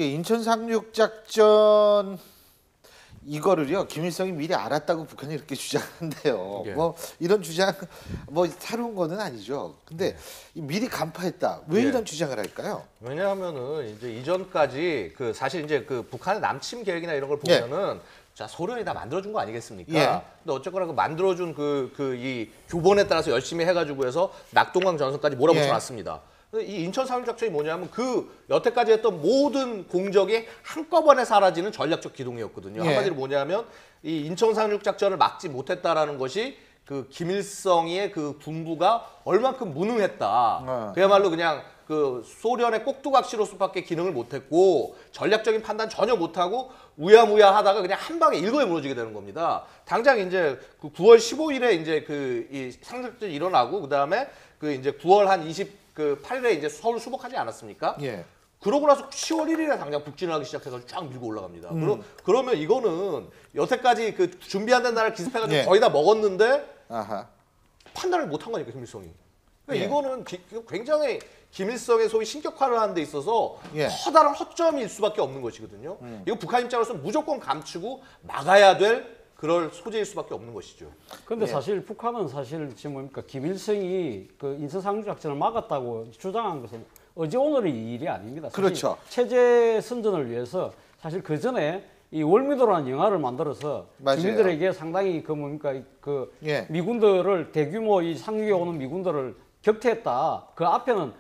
이게 인천 상륙 작전 이거를요 김일성이 미리 알았다고 북한이 이렇게 주장하는데요. 예. 뭐 이런 주장 뭐 새로운 거는 아니죠. 근데 미리 간파했다. 왜 예. 이런 주장을 할까요? 왜냐하면은 이제 이전까지 그 사실 이제 그 북한의 남침 계획이나 이런 걸 보면은 자 소련이 다 만들어준 거 아니겠습니까? 예. 근데 어쨌거나 그 만들어준 이 교본에 따라서 열심히 해가지고 해서 낙동강 전선까지 몰아붙여놨습니다. 이 인천 상륙 작전이 뭐냐면 그 여태까지 했던 모든 공적이 한꺼번에 사라지는 전략적 기동이었거든요. 예. 한마디로 뭐냐면 이 인천 상륙 작전을 막지 못했다라는 것이 그 김일성의 그 군부가 얼만큼 무능했다. 그야말로 그냥 그 소련의 꼭두각시로서밖에 기능을 못했고 전략적인 판단 전혀 못하고 우야무야 하다가 그냥 한 방에 일거에 무너지게 되는 겁니다. 당장 이제 그 9월 15일에 이제 그 이 상륙작전이 일어나고 그다음에 그 이제 9월 한 28일에 이제 서울 수복하지 않았습니까? 예. 그러고 나서 10월 1일에 당장 북진을 하기 시작해서 쫙 밀고 올라갑니다. 그러면 이거는 여태까지 그 준비 안 된 나라를 기습해가지고 예. 거의 다 먹었는데 아하. 판단을 못한 거니까 김일성이. 그러니까 예. 이거는 굉장히 김일성의 소위 신격화를 하는 데 있어서 예. 커다란 허점일 수밖에 없는 것이거든요. 이거 북한 입장으로서는 무조건 감추고 막아야 될 그럴 소재일 수밖에 없는 것이죠. 그런데 예. 사실 북한은 사실 지금 뭡니까 김일성이 그 인천 상륙 작전을 막았다고 주장한 것은 어제 오늘의 일이 아닙니다. 사실 그렇죠. 체제 선전을 위해서 사실 그 전에 이 월미도라는 영화를 만들어서 맞아요. 주민들에게 상당히 그 뭡니까 그 예. 미군들을 대규모 이 상륙에 오는 미군들을 격퇴했다. 그 앞에는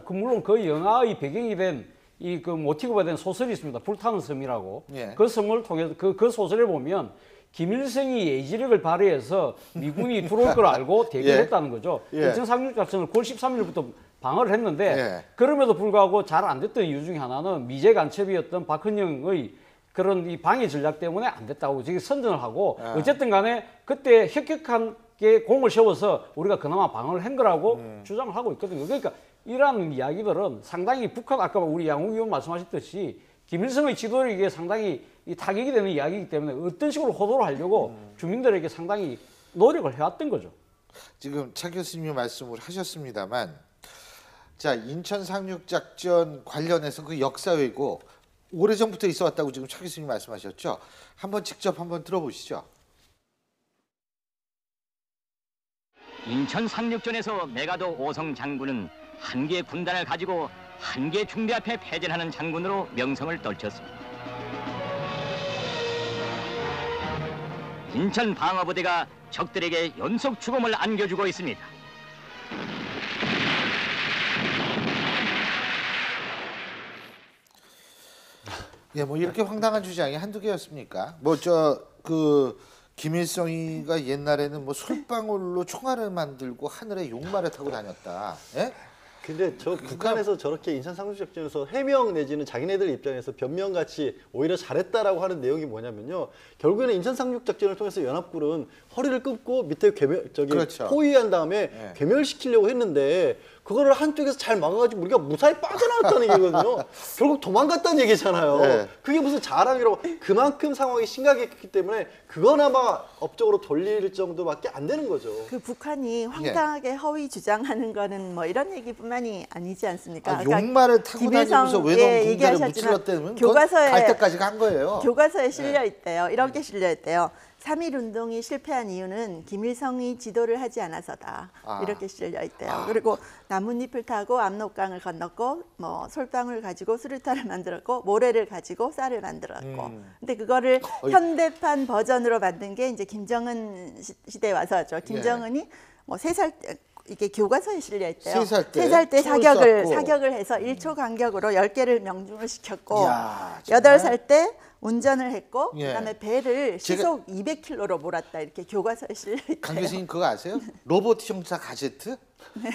물론 그 영화의 배경이 된 이 그 모티브가 된 소설이 있습니다. 불타는 섬이라고. 예. 그 섬을 통해서 그 소설에 보면 김일성이 예지력을 발휘해서 미군이 들어올 걸 알고 대비했다는 거죠. 예. 인천 상륙 작전을 9월 13일부터 방어를 했는데 예. 그럼에도 불구하고 잘 안 됐던 이유 중에 하나는 미제 간첩이었던 박헌영의 그런 이 방해 전략 때문에 안 됐다고 지금 선전을 하고 어쨌든 간에 그때 혁혁하게 공을 세워서 우리가 그나마 방어를 한 거라고 주장을 하고 있거든요. 그러니까 이러한 이야기들은 상당히 북한 아까 우리 양욱 의원 말씀하셨듯이 김일성의 지도력에 상당히 이 타격이 되는 이야기이기 때문에 어떤 식으로 호도를 하려고 주민들에게 상당히 노력을 해왔던 거죠. 지금 차 교수님이 말씀을 하셨습니다만 자 인천 상륙 작전 관련해서 그 역사회고 오래전부터 있어 왔다고 지금 차 교수님 말씀하셨죠. 한번 직접 한번 들어보시죠. 인천 상륙전에서 메가도 오성 장군은 한 개의 군단을 가지고 한 개의 중대 앞에 패전하는 장군으로 명성을 떨쳤습니다. 인천 방어부대가 적들에게 연속 죽음을 안겨주고 있습니다. 예, 뭐 이렇게 황당한 주장이 한두 개였습니까? 뭐 그 김일성이가 옛날에는 뭐 솔방울로 총알을 만들고 하늘에 용마를 타고 다녔다. 예? 근데 저 북한에서 저렇게 인천 상륙작전에서 해명 내지는 자기네들 입장에서 변명같이 오히려 잘했다라고 하는 내용이 뭐냐면요. 결국에는 인천 상륙작전을 통해서 연합군은 허리를 끊고 밑에 그렇죠. 포위한 다음에 네. 괴멸시키려고 했는데 그거를 한쪽에서 잘 막아가지고 우리가 무사히 빠져나왔다는 얘기거든요. 결국 도망갔다는 얘기잖아요. 네. 그게 무슨 자랑이라고 그만큼 상황이 심각했기 때문에 그거나마 업적으로 돌릴 정도밖에 안 되는 거죠. 그 북한이 황당하게 허위 주장하는 거는 뭐 이런 얘기뿐만이 아니지 않습니까? 아, 용마를 타고 다니면서 외놈 붕대를 무찔렀다면 교과서에 갈 때까지 간 거예요. 교과서에 실려 있대요. 이렇게 실려 있대요. 3.1 운동이 실패한 이유는 김일성이 지도를 하지 않아서다. 이렇게 실려 있대요. 그리고 나뭇잎을 타고 압록강을 건넜고 뭐 솔방울 가지고 수류탄을 만들었고 모래를 가지고 쌀을 만들었고. 근데 그거를 현대판 버전으로 만든 게 이제 김정은 시대에 와서죠. 김정은이 뭐 3살 때 이게 교과서에 실려 있대요. 3살 때 사격을 해서 1초 간격으로 10개를 명중을 시켰고 이야, 8살 때 운전을 했고 예. 그다음에 배를 시속 200km로 몰았다 이렇게 교과서에 실려 있대요. 강 교수님 그거 아세요? 로봇 형사 가제트?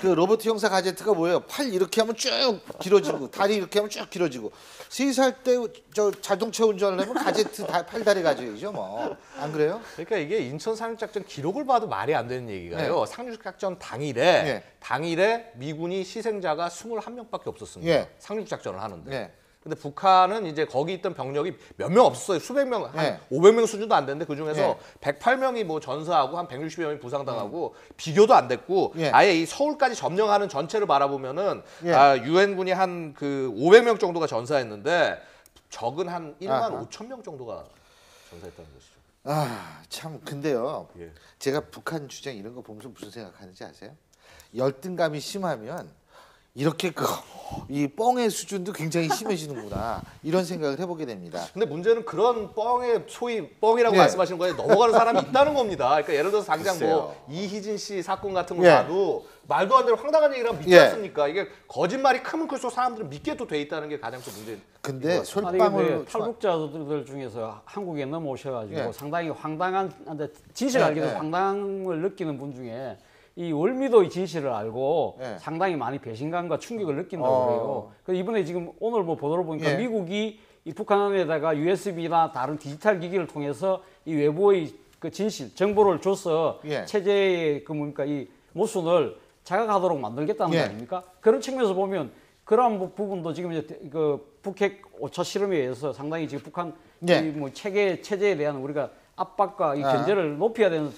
그 로봇 형사 가제트가 뭐예요? 팔 이렇게 하면 쭉 길어지고 다리 이렇게 하면 쭉 길어지고 3살 때 저 자동차 운전을 하면 가제트 팔다리 가져야죠 뭐. 안 그래요? 그러니까 이게 인천 상륙작전 기록을 봐도 말이 안 되는 얘기가요. 상륙작전 당일에 미군이 희생자가 21명밖에 없었습니다. 상륙작전을 하는데. 근데 북한은 이제 거기 있던 병력이 몇 명 없었어요. 수백 명, 한 500명 수준도 안 됐는데 그중에서 108명이 뭐 전사하고 한 160여 명이 부상당하고 비교도 안 됐고 아예 이 서울까지 점령하는 전체를 바라보면은 유엔군이 한 그 500명 정도가 전사했는데 적은 한 1만 아하. 5천 명 정도가 전사했다는 것이죠. 아, 참 근데요. 예. 제가 북한 주장 이런 거 보면서 무슨 생각하는지 아세요? 열등감이 심하면 이렇게 이 뻥의 수준도 굉장히 심해지는구나 이런 생각을 해보게 됩니다. 근데 문제는 그런 뻥의 소위 뻥이라고 예. 말씀하시는 거에 넘어가는 사람이 있다는 겁니다. 그러니까 예를 들어서 당장 글쎄요. 뭐 이희진 씨 사건 같은 거 예. 봐도 말도 안 되는 황당한 얘기랑 믿지 예. 않습니까? 이게 거짓말이 크면 클수록 사람들은 믿게도 돼 있다는 게 가장 큰 문제인 근데 아니 근데 솔방울 탈북자들 중에서 한국에 넘어오셔가지고 예. 상당히 황당한 진실을 알게 돼서 예. 황당함을 느끼는 분 중에 이 월미도의 진실을 알고 예. 상당히 많이 배신감과 충격을 느낀다고 그래요. 그래서 이번에 지금 오늘 뭐 보도를 보니까 예. 미국이 이 북한에다가 USB나 다른 디지털 기기를 통해서 이 외부의 그 진실 정보를 줘서 예. 체제의 그 뭡니까 이 모순을 자각하도록 만들겠다는 예. 거 아닙니까? 그런 측면에서 보면 그러한 부분도 지금 이제 그 북핵 5차 실험에 의해서 상당히 지금 북한 예. 이 뭐 체제에 대한 우리가 압박과 이 아. 견제를 높여야 되는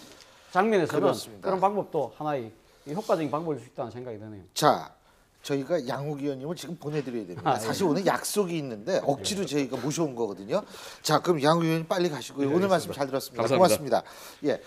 장면에서는 그렇습니다. 그런 방법도 하나의 이 효과적인 방법일 수 있다는 생각이 드네요. 자, 저희가 양욱 의원님을 지금 보내드려야 됩니다. 아, 예. 사실 오늘 약속이 있는데 억지로 저희가 모셔온 거거든요. 자, 그럼 양욱 의원님 빨리 가시고요. 오늘 말씀 잘 들었습니다. 감사합니다. 고맙습니다. 예,